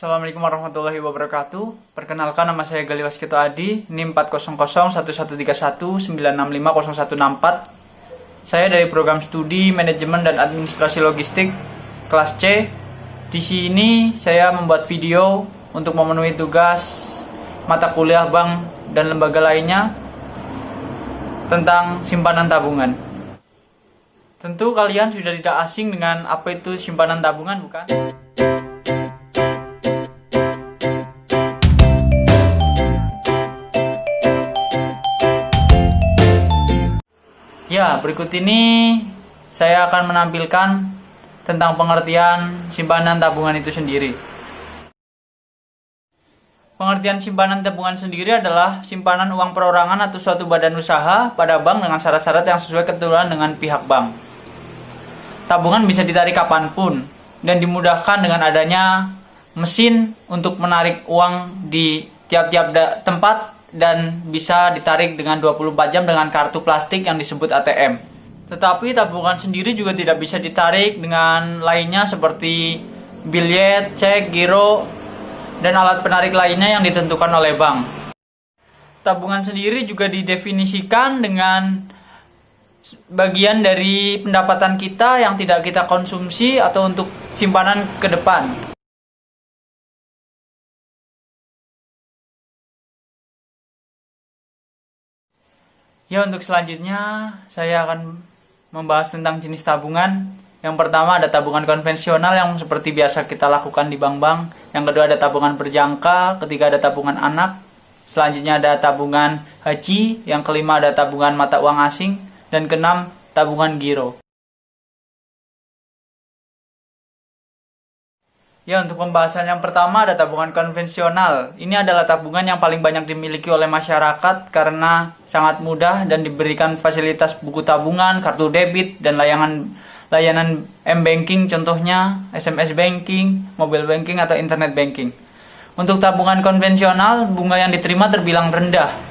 Assalamualaikum warahmatullahi wabarakatuh. Perkenalkan, nama saya Gali Waskito Adi, NIM 4001131 Saya dari program studi Manajemen dan Administrasi Logistik kelas C. Di sini saya membuat video untuk memenuhi tugas mata kuliah bank dan lembaga lainnya tentang simpanan tabungan. Tentu kalian sudah tidak asing dengan apa itu simpanan tabungan, bukan? Ya, berikut ini saya akan menampilkan tentang pengertian simpanan tabungan itu sendiri. Pengertian simpanan tabungan sendiri adalah simpanan uang perorangan atau suatu badan usaha pada bank dengan syarat-syarat yang sesuai ketentuan dengan pihak bank. Tabungan bisa ditarik kapanpun dan dimudahkan dengan adanya mesin untuk menarik uang di tiap-tiap tempat dan bisa ditarik dengan 24 jam dengan kartu plastik yang disebut ATM. Tetapi tabungan sendiri juga tidak bisa ditarik dengan lainnya seperti biljet, cek, giro, dan alat penarik lainnya yang ditentukan oleh bank. Tabungan sendiri juga didefinisikan dengan bagian dari pendapatan kita yang tidak kita konsumsi atau untuk simpanan ke depan. Ya, untuk selanjutnya saya akan membahas tentang jenis tabungan. Yang pertama ada tabungan konvensional yang seperti biasa kita lakukan di bank-bank. Yang kedua ada tabungan berjangka, ketiga ada tabungan anak. Selanjutnya ada tabungan haji, yang kelima ada tabungan mata uang asing, dan keenam tabungan giro. Ya, untuk pembahasan yang pertama ada tabungan konvensional. Ini adalah tabungan yang paling banyak dimiliki oleh masyarakat karena sangat mudah dan diberikan fasilitas buku tabungan, kartu debit, dan layanan m-banking, contohnya SMS banking, mobile banking, atau internet banking. Untuk tabungan konvensional, bunga yang diterima terbilang rendah.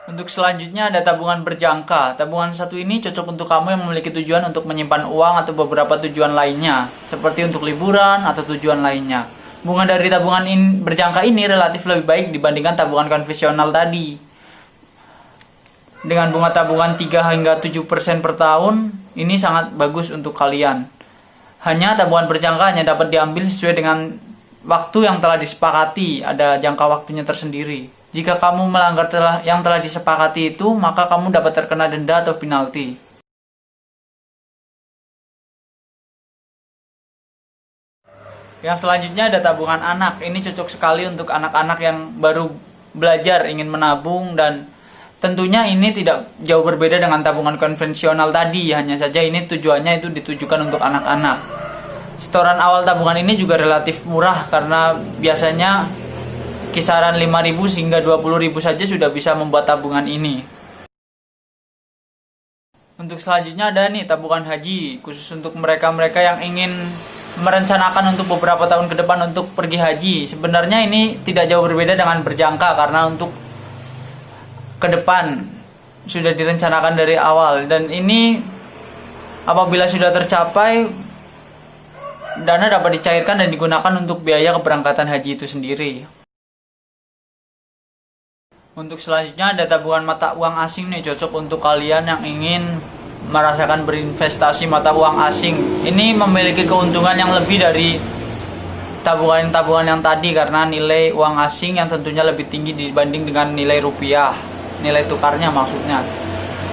Untuk selanjutnya ada tabungan berjangka. Tabungan satu ini cocok untuk kamu yang memiliki tujuan untuk menyimpan uang atau beberapa tujuan lainnya, seperti untuk liburan atau tujuan lainnya. Bunga dari tabungan berjangka ini relatif lebih baik dibandingkan tabungan konvensional tadi. Dengan bunga tabungan 3 hingga 7% per tahun, ini sangat bagus untuk kalian. Hanya tabungan berjangka hanya dapat diambil sesuai dengan waktu yang telah disepakati, ada jangka waktunya tersendiri. Jika kamu melanggar yang telah disepakati itu, maka kamu dapat terkena denda atau penalti. Yang selanjutnya ada tabungan anak. Ini cocok sekali untuk anak-anak yang baru belajar ingin menabung, dan tentunya ini tidak jauh berbeda dengan tabungan konvensional tadi. Hanya saja ini tujuannya itu ditujukan untuk anak-anak. Setoran awal tabungan ini juga relatif murah karena biasanya kisaran 5.000 hingga 20.000 saja sudah bisa membuat tabungan ini. Untuk selanjutnya ada nih tabungan haji, khusus untuk mereka-mereka yang ingin merencanakan untuk beberapa tahun ke depan untuk pergi haji. Sebenarnya ini tidak jauh berbeda dengan berjangka karena untuk ke depan sudah direncanakan dari awal, dan ini apabila sudah tercapai, dana dapat dicairkan dan digunakan untuk biaya keberangkatan haji itu sendiri. Untuk selanjutnya ada tabungan mata uang asing nih, cocok untuk kalian yang ingin merasakan berinvestasi mata uang asing. Ini memiliki keuntungan yang lebih dari tabungan-tabungan yang tadi karena nilai uang asing yang tentunya lebih tinggi dibanding dengan nilai rupiah, nilai tukarnya maksudnya.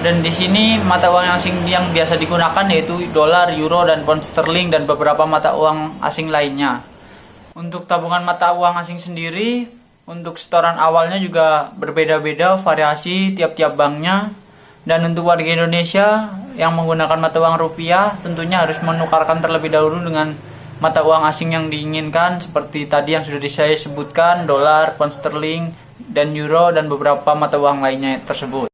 Dan di sini mata uang asing yang biasa digunakan yaitu dolar, euro, dan pound sterling, dan beberapa mata uang asing lainnya. Untuk tabungan mata uang asing sendiri, untuk setoran awalnya juga berbeda-beda variasi tiap-tiap banknya. Dan untuk warga Indonesia yang menggunakan mata uang rupiah tentunya harus menukarkan terlebih dahulu dengan mata uang asing yang diinginkan, seperti tadi yang sudah saya sebutkan, dolar, pound sterling, dan euro, dan beberapa mata uang lainnya tersebut.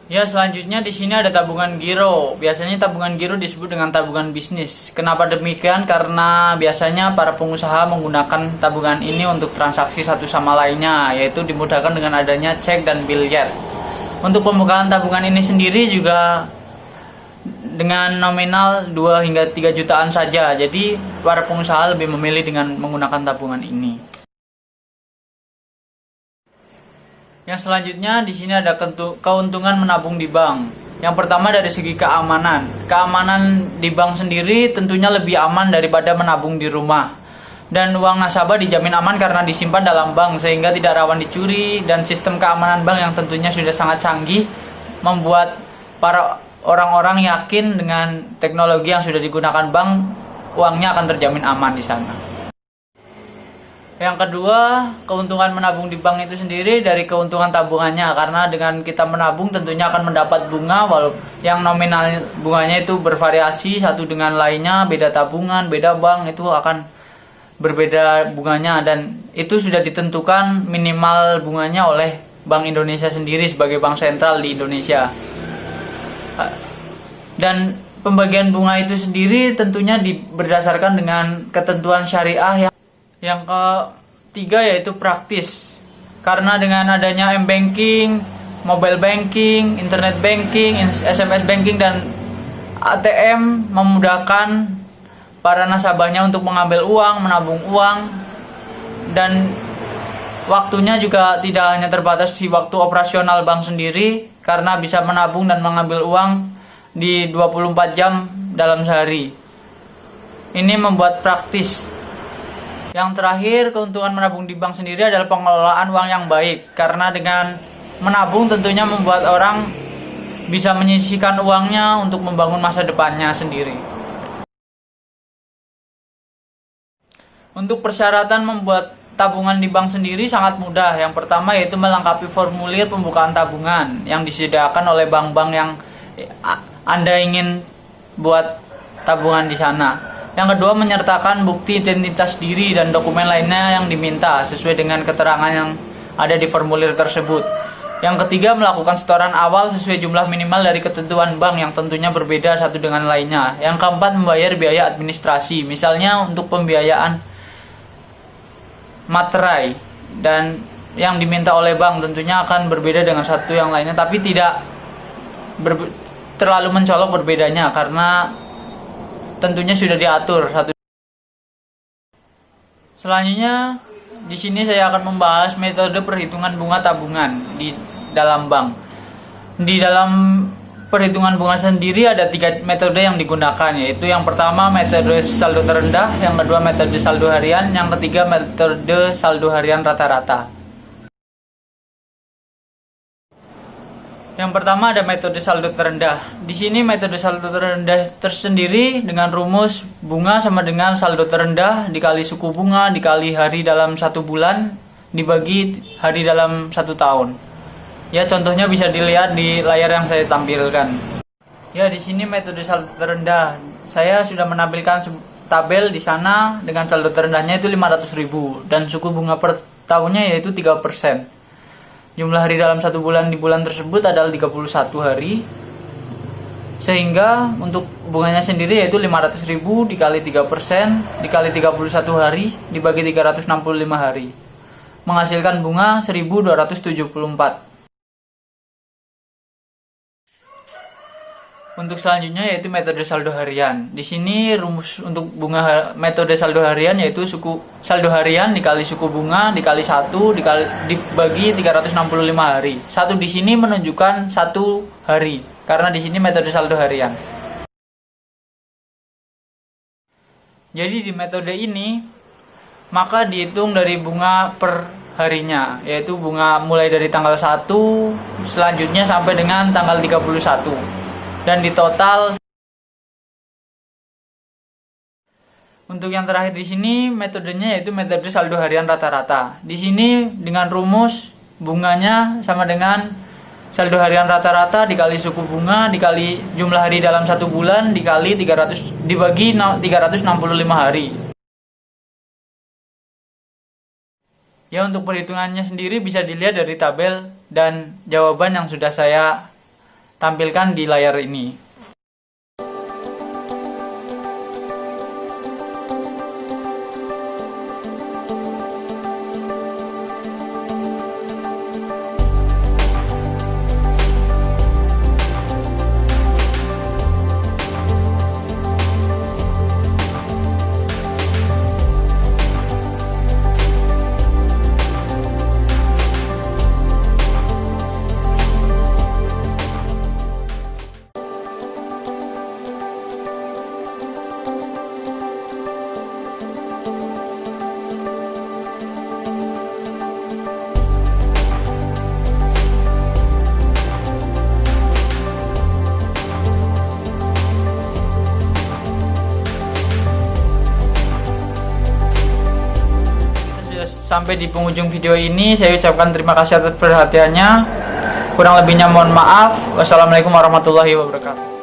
Ya, selanjutnya di sini ada tabungan giro. Biasanya tabungan giro disebut dengan tabungan bisnis. Kenapa demikian? Karena biasanya para pengusaha menggunakan tabungan ini untuk transaksi satu sama lainnya, yaitu dimudahkan dengan adanya cek dan biljet. Untuk pembukaan tabungan ini sendiri juga dengan nominal 2 hingga 3 jutaan saja. Jadi para pengusaha lebih memilih dengan menggunakan tabungan ini. Yang selanjutnya di sini ada keuntungan menabung di bank. Yang pertama dari segi keamanan. Keamanan di bank sendiri tentunya lebih aman daripada menabung di rumah. Dan uang nasabah dijamin aman karena disimpan dalam bank sehingga tidak rawan dicuri, dan sistem keamanan bank yang tentunya sudah sangat canggih membuat para orang-orang yakin dengan teknologi yang sudah digunakan bank, uangnya akan terjamin aman di sana. Yang kedua, keuntungan menabung di bank itu sendiri dari keuntungan tabungannya, karena dengan kita menabung tentunya akan mendapat bunga walaupun yang nominal bunganya itu bervariasi satu dengan lainnya, beda tabungan, beda bank itu akan berbeda bunganya, dan itu sudah ditentukan minimal bunganya oleh Bank Indonesia sendiri sebagai bank sentral di Indonesia. Dan pembagian bunga itu sendiri tentunya berdasarkan dengan ketentuan syariah. Yang ketiga yaitu praktis, karena dengan adanya m-banking, mobile banking, internet banking, SMS banking, dan ATM memudahkan para nasabahnya untuk mengambil uang, menabung uang, dan waktunya juga tidak hanya terbatas di waktu operasional bank sendiri, karena bisa menabung dan mengambil uang di 24 jam dalam sehari. Ini membuat praktis. Yang terakhir, keuntungan menabung di bank sendiri adalah pengelolaan uang yang baik, karena dengan menabung tentunya membuat orang bisa menyisihkan uangnya untuk membangun masa depannya sendiri. Untuk persyaratan membuat tabungan di bank sendiri sangat mudah. Yang pertama yaitu melengkapi formulir pembukaan tabungan yang disediakan oleh bank-bank yang Anda ingin buat tabungan di sana. Yang kedua, menyertakan bukti identitas diri dan dokumen lainnya yang diminta sesuai dengan keterangan yang ada di formulir tersebut. Yang ketiga, melakukan setoran awal sesuai jumlah minimal dari ketentuan bank yang tentunya berbeda satu dengan lainnya. Yang keempat, membayar biaya administrasi, misalnya untuk pembiayaan materai, dan yang diminta oleh bank tentunya akan berbeda dengan satu yang lainnya, tapi tidak terlalu mencolok berbedanya karena tentunya sudah diatur satu. Selanjutnya di sini saya akan membahas metode perhitungan bunga tabungan di dalam bank. Di dalam perhitungan bunga sendiri ada 3 metode yang digunakan, yaitu yang pertama metode saldo terendah, yang kedua metode saldo harian, yang ketiga metode saldo harian rata-rata. Yang pertama ada metode saldo terendah. Di sini metode saldo terendah tersendiri dengan rumus bunga sama dengan saldo terendah dikali suku bunga dikali hari dalam 1 bulan dibagi hari dalam 1 tahun. Ya, contohnya bisa dilihat di layar yang saya tampilkan. Ya, di sini metode saldo terendah. Saya sudah menampilkan tabel di sana dengan saldo terendahnya itu 500.000 dan suku bunga per tahunnya yaitu 3%. Jumlah hari dalam 1 bulan di bulan tersebut adalah 31 hari. Sehingga untuk bunganya sendiri yaitu 500.000 dikali 3% dikali 31 hari dibagi 365 hari. Menghasilkan bunga 1.274. Untuk selanjutnya yaitu metode saldo harian. Di sini rumus untuk bunga metode saldo harian yaitu saldo harian dikali suku bunga dikali 1 dibagi 365 hari. 1 di sini menunjukkan 1 hari karena di sini metode saldo harian. Jadi di metode ini maka dihitung dari bunga per harinya, yaitu bunga mulai dari tanggal 1 selanjutnya sampai dengan tanggal 31. Dan di total. Untuk yang terakhir di sini metodenya yaitu metode saldo harian rata-rata. Di sini dengan rumus bunganya sama dengan saldo harian rata-rata dikali suku bunga dikali jumlah hari dalam 1 bulan dikali 300 dibagi 365 hari. Ya, untuk perhitungannya sendiri bisa dilihat dari tabel dan jawaban yang sudah saya tampilkan di layar ini. sampai di penghujung video ini. Saya ucapkan terima kasih atas perhatiannya. Kurang lebihnya mohon maaf. Wassalamualaikum warahmatullahi wabarakatuh.